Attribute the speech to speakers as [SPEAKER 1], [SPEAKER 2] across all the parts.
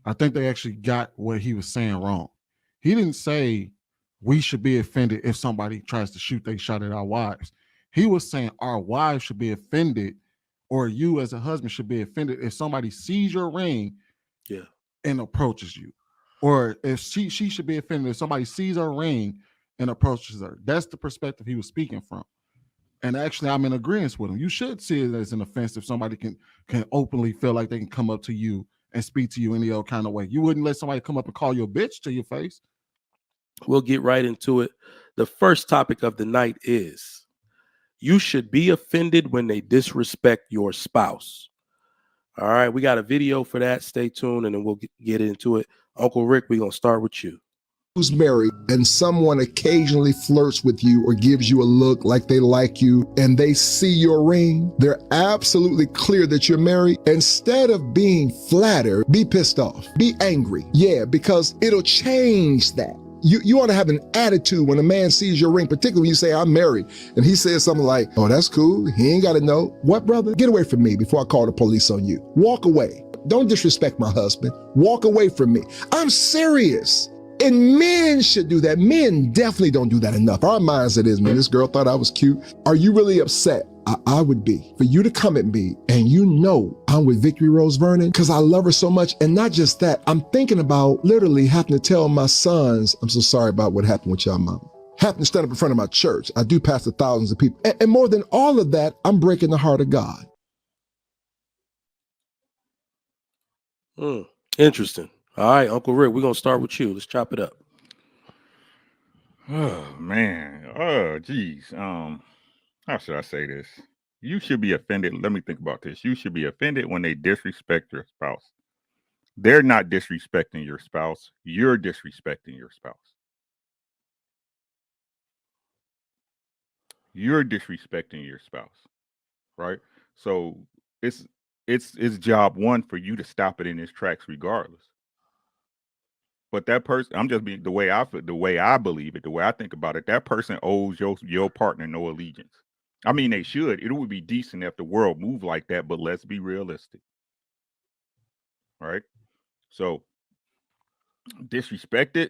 [SPEAKER 1] I think they actually got what he was saying wrong. He didn't say we should be offended if somebody tries to shoot they shot at our wives. He was saying our wives should be offended, or you as a husband should be offended if somebody sees your ring
[SPEAKER 2] Yeah.
[SPEAKER 1] and approaches you. Or if she should be offended if somebody sees her ring and approaches her. That's the perspective he was speaking from. And actually, I'm in agreement with him. You should see it as an offense if somebody can openly feel like they can come up to you and speak to you any old kind of way. You wouldn't let somebody come up and call you a bitch to your face.
[SPEAKER 2] We'll get right into it. The first topic of the night is you should be offended when they disrespect your spouse. All right, we got a video for that. Stay tuned, and then we'll get into it. Uncle Rick, we're going to start with you.
[SPEAKER 3] Who's married and someone occasionally flirts with you or gives you a look like they like you and they see your ring, they're absolutely clear that you're married. Instead of being flattered, be pissed off, be angry. Yeah, because it'll change that. You ought to have an attitude when a man sees your ring, particularly when you say, I'm married, and he says something like, oh, that's cool. He ain't got to know. What, brother? Get away from me before I call the police on you. Walk away. Don't disrespect my husband. Walk away from me. I'm serious. And men should do that. Men definitely don't do that enough. Our mindset is, man, this girl thought I was cute. Are you really upset? I would be. For you to come at me and you know I'm with Victory Rose Vernon because I love her so much. And not just that, I'm thinking about literally having to tell my sons, I'm so sorry about what happened with y'all mom. Having to stand up in front of my church. I do pastor thousands of people. And more than all of that, I'm breaking the heart of God.
[SPEAKER 2] Interesting. All right, Uncle Rick, we're going to start with you. Let's chop it up.
[SPEAKER 4] Oh, man. Oh, geez. How should I say this? You should be offended. Let me think about this. You should be offended when they disrespect your spouse. They're not disrespecting your spouse. You're disrespecting your spouse. You're disrespecting your spouse, right? So it's job one for you to stop it in its tracks regardless. But that person, I'm just being the way I believe it, the way I think about it, that person owes your partner no allegiance. I mean, they should. It would be decent if the world moved like that, but let's be realistic. Right? So disrespected,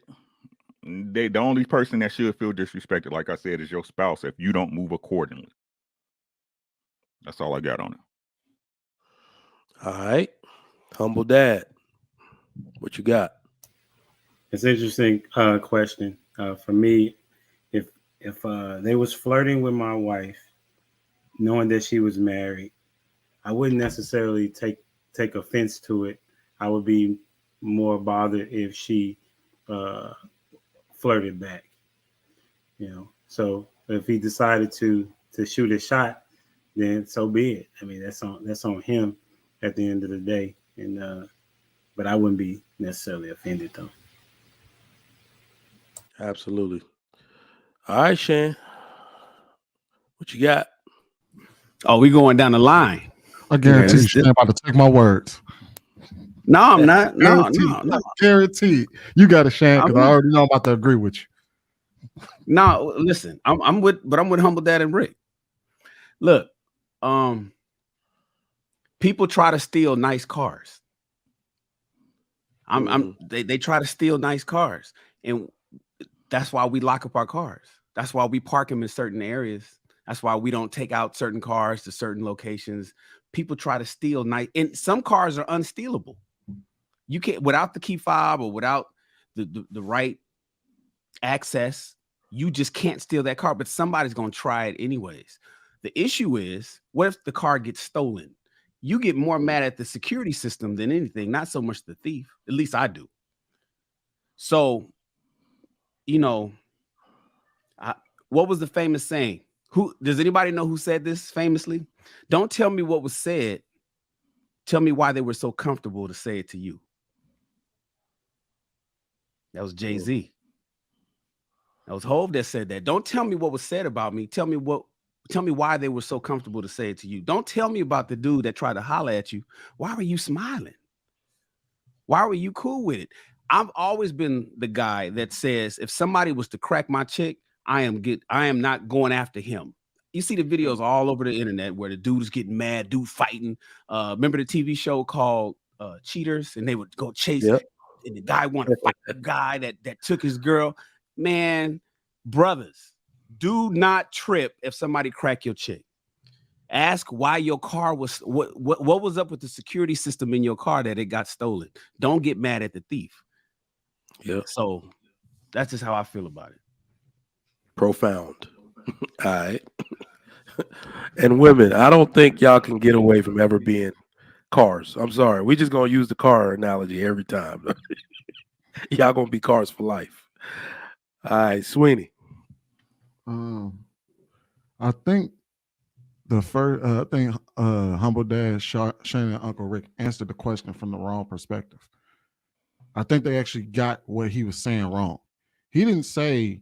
[SPEAKER 4] the only person that should feel disrespected, like I said, is your spouse if you don't move accordingly. That's all I got on it.
[SPEAKER 2] All right. Humble Dad, what you got?
[SPEAKER 5] It's an interesting question. For me, if they was flirting with my wife, knowing that she was married, I wouldn't necessarily take offense to it. I would be more bothered if she flirted back. So if he decided to shoot a shot, then so be it. I mean, that's on him at the end of the day. And but I wouldn't be necessarily offended though.
[SPEAKER 2] Absolutely. All right, Shan, what you got?
[SPEAKER 6] Oh, we going down the line.
[SPEAKER 1] I guarantee you, Shan about to take my words.
[SPEAKER 6] No, I'm not. No.
[SPEAKER 1] Guaranteed. You got a Shan because I already know I'm about to agree with you.
[SPEAKER 6] No, listen, I'm with Humble Dad and Rick. Look, people try to steal nice cars. They try to steal nice cars, and that's why we lock up our cars. That's why we park them in certain areas. That's why we don't take out certain cars to certain locations. People try to steal nice, and some cars are unstealable. You can't, without the key fob or without the right access, you just can't steal that car. But somebody's gonna try it anyways. The issue is, what if the car gets stolen? You get more mad at the security system than anything, not so much the thief. At least I do. So, what was the famous saying? Who does anybody know who said this famously? Don't tell me what was said. Tell me why they were so comfortable to say it to you. That was Jay-Z. That was Hov that said that. Don't tell me what was said about me. Tell me why they were so comfortable to say it to you. Don't tell me about the dude that tried to holler at you. Why were you smiling? Why were you cool with it? I've always been the guy that says if somebody was to crack my chick, I am not going after him. You see the videos all over the internet where the dude is getting mad, dude fighting. Remember the TV show called cheaters, and they would go chase.
[SPEAKER 2] Yep.
[SPEAKER 6] And the guy wanted to fight the guy that took his girl. Man, brothers, do not trip if somebody crack your chick. Ask why your car was what was up with the security system in your car that it got stolen. Don't get mad at the thief.
[SPEAKER 2] Yeah.
[SPEAKER 6] So that's just how I feel about it.
[SPEAKER 2] Profound. All right. And women, I don't think y'all can get away from ever being cars. I'm sorry. We just gonna use the car analogy every time. Y'all gonna be cars for life. All right, Sweeney.
[SPEAKER 1] I think the first, Humble Dad, Shane, and Uncle Rick answered the question from the wrong perspective. I think they actually got what he was saying wrong. He didn't say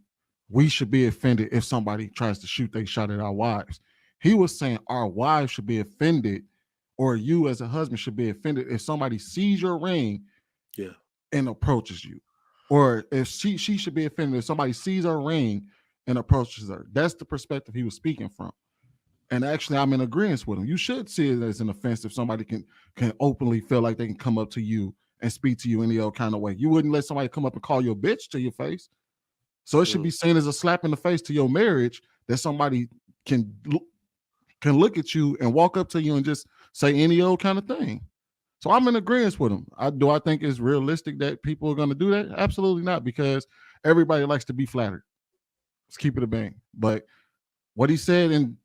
[SPEAKER 1] we should be offended if somebody tries to shoot they shot at our wives. He was saying our wives should be offended, or you as a husband should be offended if somebody sees your ring and approaches you. Or if she should be offended if somebody sees her ring and approaches her. That's the perspective he was speaking from. And actually, I'm in agreement with him. You should see it as an offense if somebody can openly feel like they can come up to you and speak to you any old kind of way. You wouldn't let somebody come up and call you a bitch to your face. So it should be seen as a slap in the face to your marriage that somebody can look at you and walk up to you and just say any old kind of thing. So I'm in agreement with him. Do I think it's realistic that people are going to do that? Absolutely not, because everybody likes to be flattered. Let's keep it a bang. But what he said in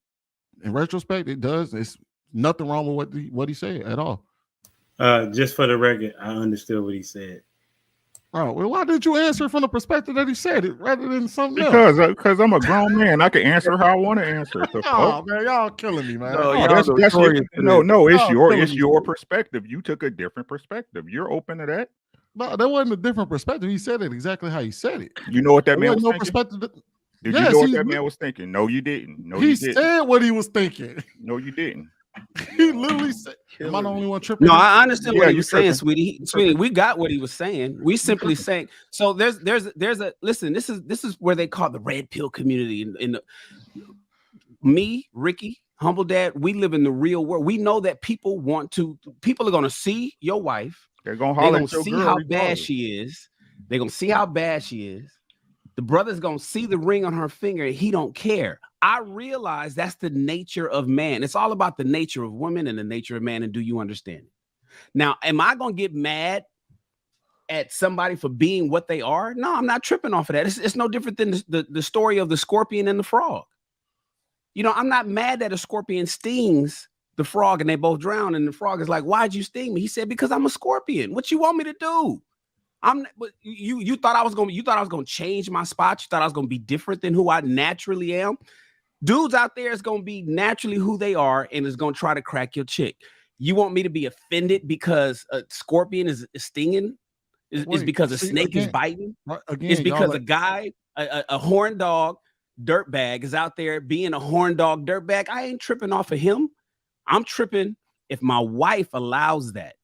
[SPEAKER 1] retrospect, it's nothing wrong with what he said at all.
[SPEAKER 5] Just for the record, I understood what he said.
[SPEAKER 1] Oh, well, why did you answer from the perspective that he said it rather than something else?
[SPEAKER 4] Because I'm a grown man. I can answer how I want to answer.
[SPEAKER 1] Oh, man, y'all killing me, man.
[SPEAKER 4] It's your perspective. You took a different perspective. You're open to that?
[SPEAKER 1] No, that wasn't a different perspective. He said it exactly how he said it.
[SPEAKER 4] You know what that man was
[SPEAKER 1] no
[SPEAKER 4] thinking?
[SPEAKER 1] Perspective.
[SPEAKER 4] Did you know what that man was thinking? No, you didn't. No,
[SPEAKER 1] he said what he was thinking.
[SPEAKER 4] No, you didn't.
[SPEAKER 1] He literally said, "Am I the only one tripping?"
[SPEAKER 6] No, I understand what he was saying,
[SPEAKER 4] tripping.
[SPEAKER 6] Sweetie. We got what he was saying. We simply saying. So there's a listen. This is where they call the red pill community. Me, Ricky, Humble Dad. We live in the real world. We know that people are going to see your wife.
[SPEAKER 4] They're going to
[SPEAKER 6] see how bad she is. They're going to see how bad she is. The brother's going to see the ring on her finger and he don't care. I realize that's the nature of man. It's all about the nature of women and the nature of man. And do you understand it? Now, am I going to get mad at somebody for being what they are? No, I'm not tripping off of that. It's no different than the story of the scorpion and the frog. You know, I'm not mad that a scorpion stings the frog and they both drown. And the frog is like, why'd you sting me? He said, because I'm a scorpion. What you want me to do? You thought I was gonna change my spot. You thought I was gonna be different than who I naturally am. Dudes out there is gonna be naturally who they are and is gonna try to crack your chick. You want me to be offended because a scorpion is stinging? Is because a snake is biting? It's because a guy, a horn dog dirtbag is out there being a horn dog dirtbag. I ain't tripping off of him. I'm tripping if my wife allows that.